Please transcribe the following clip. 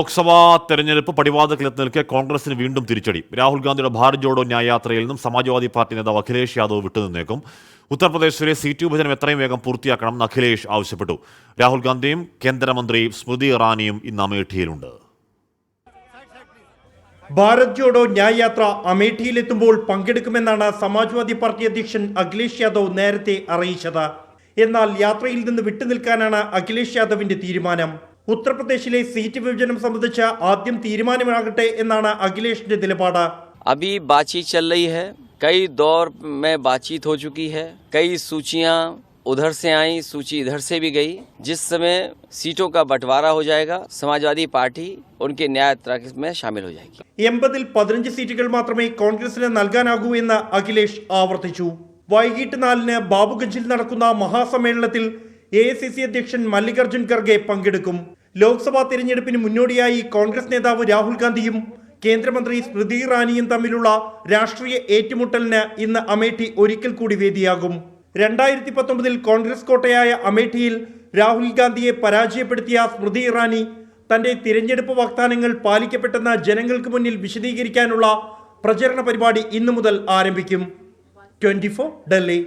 ലോക്സഭാ തെരഞ്ഞെടുപ്പ് പടിവാതിൽക്കലെത്തി നിൽക്കെ കോൺഗ്രസിന് വീണ്ടും തിരിച്ചടി. രാഹുൽ ഗാന്ധിയുടെ ഭാരത് ജോഡോ ന്യായ യാത്രയിൽ നിന്നും സമാജ്വാദി പാർട്ടി നേതാവ് അഖിലേഷ് യാദവ് വിട്ടുനിന്നേക്കും. ഉത്തർപ്രദേശിലെ സീറ്റ് വിഭജനം എത്രയും വേഗം പൂർത്തിയാക്കണമെന്ന് അഖിലേഷ് ആവശ്യപ്പെട്ടു. രാഹുൽ ഗാന്ധിയും കേന്ദ്രമന്ത്രി സ്മൃതി ഇറാനിയും ഇന്ന് അമേഠിയിലുണ്ട്. ഭാരത് ജോഡോ ന്യായ യാത്ര അമേഠിയിലെത്തുമ്പോൾ പങ്കെടുക്കുമെന്നാണ് സമാജ്വാദി പാർട്ടി അധ്യക്ഷൻ അഖിലേഷ് യാദവ് നേരത്തെ അറിയിച്ചത്. എന്നാൽ യാത്രയിൽ നിന്ന് വിട്ടുനിൽക്കാനാണ് അഖിലേഷ് യാദവിന്റെ തീരുമാനം. ഉത്തർപ്രദേശിലെ സീറ്റ് വിഭജനം സംബന്ധിച്ച് ആദ്യം തീരുമാനമാകട്ടെ എന്നാണ് അഖിലേഷിന്റെ നിലപാട്. अभी बातचीत चल रही है, कई दौर में बातचीत हो चुकी है, कई सूचियां उधर से आई, सूची इधर से भी गई. जिस समय सीटों का बंटवारा हो जाएगा, समाजवादी पार्टी उनके न्याय यात्रा में शामिल हो जाएगी. 80-ൽ 15 സീറ്റുകൾ മാത്രമേ കോൺഗ്രസിന് നൽകാനാകൂ എന്ന് അഖിലേഷ് ആവർത്തിച്ചു. വൈകിട്ട് 4-ന് ബാബുഗഞ്ചിൽ നടക്കുന്ന മഹാസമ്മേളനത്തിൽ AICC അധ്യക്ഷൻ മല്ലികാർജുൻ ഖർഗെ പങ്കെടുക്കും. ലോക്സഭാ തിരഞ്ഞെടുപ്പിന് മുന്നോടിയായി കോൺഗ്രസ് നേതാവ് രാഹുൽ ഗാന്ധിയും കേന്ദ്രമന്ത്രി സ്മൃതി ഇറാനിയും തമ്മിലുള്ള രാഷ്ട്രീയ ഏറ്റുമുട്ടലിന് ഇന്ന് അമേഠി ഒരിക്കൽ കൂടി വേദിയാകും. 2019-ൽ കോൺഗ്രസ് കോട്ടയായ അമേഠിയിൽ രാഹുൽ ഗാന്ധിയെ പരാജയപ്പെടുത്തിയ സ്മൃതി ഇറാനി തന്റെ തിരഞ്ഞെടുപ്പ് വാഗ്ദാനങ്ങൾ പാലിക്കപ്പെട്ടെന്ന് ജനങ്ങൾക്ക് മുന്നിൽ വിശദീകരിക്കാനുള്ള പ്രചരണ പരിപാടി ഇന്നു മുതൽ ആരംഭിക്കും. 24 ഡൽഹി.